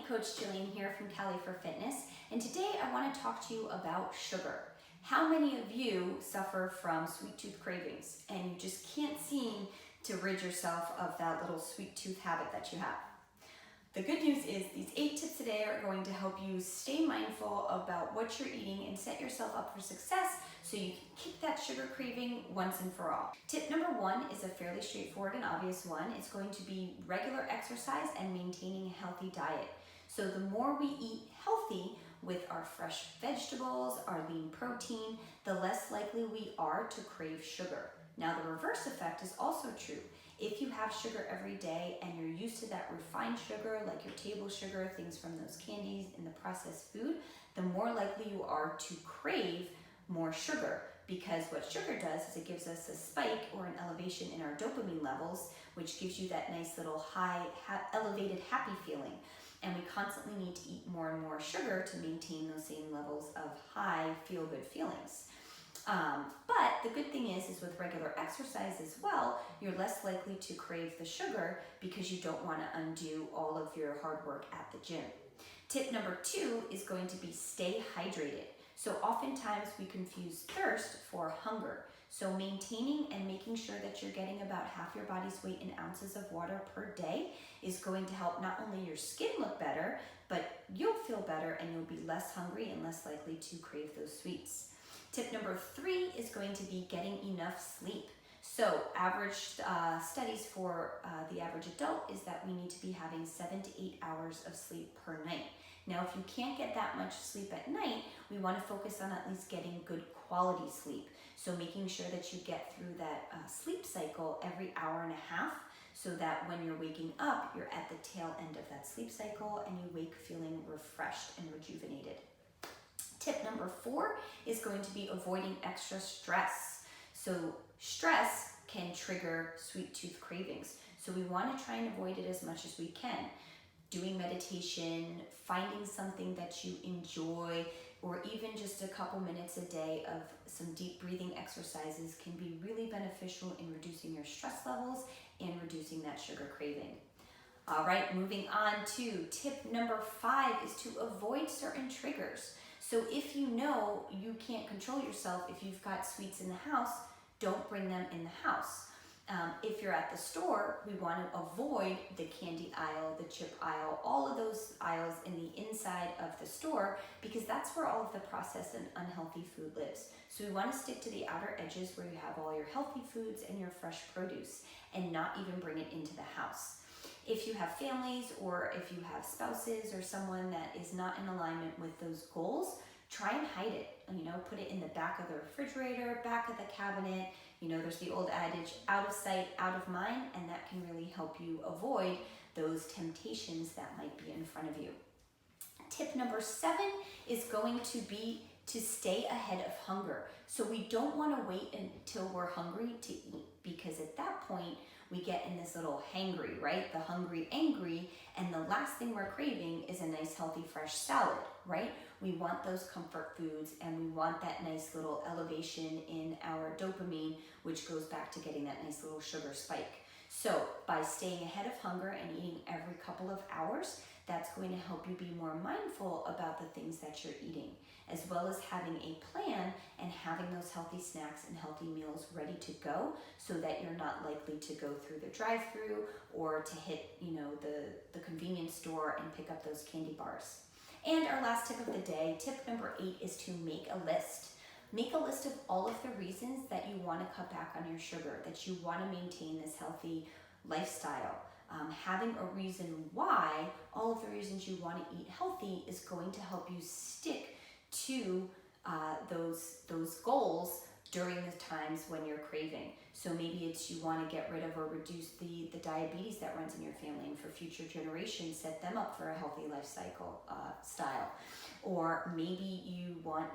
Coach Jillian here from Cali for Fitness, and today I want to talk to you about sugar. How many of you suffer from sweet tooth cravings and you just can't seem to rid yourself of that little sweet tooth habit that you have? The good news is these 8 tips today are going to help you stay mindful about what you're eating and set yourself up for success so you can kick that sugar craving once and for all. Tip number 1 is a fairly straightforward and obvious one. It's going to be regular exercise and maintaining a healthy diet. So the more we eat healthy with our fresh vegetables, our lean protein, the less likely we are to crave sugar. Now the reverse effect is also true. If you have sugar every day and you're used to that refined sugar, like your table sugar, things from those candies and the processed food, the more likely you are to crave more sugar, because what sugar does is it gives us a spike or an elevation in our dopamine levels, which gives you that nice little high, elevated happy feeling. And we constantly need to eat more and more sugar to maintain those same levels of high feel-good feelings. But the good thing is with regular exercise as well, you're less likely to crave the sugar because you don't want to undo all of your hard work at the gym. Tip number 2 is going to be stay hydrated. So oftentimes we confuse thirst for hunger. So maintaining and making sure that you're getting about half your body's weight in ounces of water per day is going to help not only your skin look better, but you'll feel better and you'll be less hungry and less likely to crave those sweets. Tip number 3 is going to be getting enough sleep. So average studies for the average adult is that we need to be having 7 to 8 hours of sleep per night. Now, if you can't get that much sleep at night, we want to focus on at least getting good quality sleep. So making sure that you get through that sleep cycle every hour and a half, so that when you're waking up, you're at the tail end of that sleep cycle and you wake feeling refreshed and rejuvenated. Tip number 4 is going to be avoiding extra stress. So stress can trigger sweet tooth cravings. So we want to try and avoid it as much as we can. Doing meditation, finding something that you enjoy, or even just a couple minutes a day of some deep breathing exercises can be really beneficial in reducing your stress levels and reducing that sugar craving. All right, moving on to tip number 5 is to avoid certain triggers. So if you know you can't control yourself, if you've got sweets in the house, don't bring them in the house. If you're at the store, we want to avoid the candy aisle, the chip aisle, all of those aisles in the inside of the store, because that's where all of the processed and unhealthy food lives. So we want to stick to the outer edges where you have all your healthy foods and your fresh produce, and not even bring it into the house. If you have families or if you have spouses or someone that is not in alignment with those goals, try and hide it. Put it in the back of the refrigerator, back of the cabinet. There's the old adage, out of sight, out of mind, and that can really help you avoid those temptations that might be in front of you. Tip number 7 is going to be to stay ahead of hunger. So we don't want to wait until we're hungry to eat, because at that point we get in this little hangry, right? The hungry, angry, and the last thing we're craving is a nice, healthy, fresh salad, right? We want those comfort foods and we want that nice little elevation in our dopamine, which goes back to getting that nice little sugar spike. So by staying ahead of hunger and eating every couple of hours, that's going to help you be more mindful about the things that you're eating, as well as having a plan and having those healthy snacks and healthy meals ready to go, so that you're not likely to go through the drive-through or to hit the convenience store and pick up those candy bars. And our last tip of the day, tip number 8, is to make a list. Make a list of all of the reasons that you want to cut back on your sugar, that you want to maintain this healthy lifestyle. Having a reason why, all of the reasons you want to eat healthy, is going to help you stick to those goals during the times when you're craving. So maybe it's you want to get rid of or reduce the diabetes that runs in your family, and for future generations set them up for a healthy style. Or maybe you want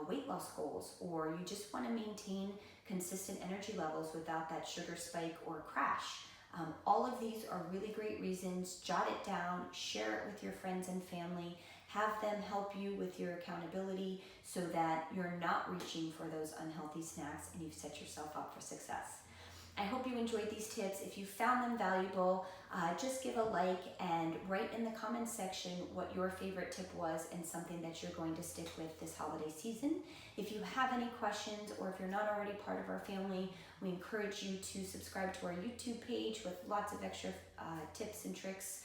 weight loss goals, or you just want to maintain consistent energy levels without that sugar spike or crash. All of these are really great reasons. Jot it down, share it with your friends and family, have them help you with your accountability so that you're not reaching for those unhealthy snacks and you've set yourself up for success. I hope you enjoyed these tips. If you found them valuable, just give a like and write in the comments section what your favorite tip was and something that you're going to stick with this holiday season. If you have any questions or if you're not already part of our family, we encourage you to subscribe to our YouTube page with lots of extra tips and tricks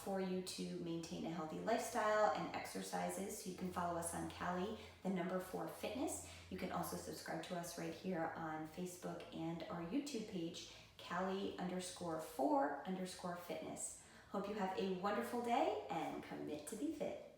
for you to maintain a healthy lifestyle and exercises. So you can follow us on Cali, the number 4 fitness. You can also subscribe to us right here on Facebook and our YouTube page, Cali_4_fitness. Hope you have a wonderful day and commit to be fit.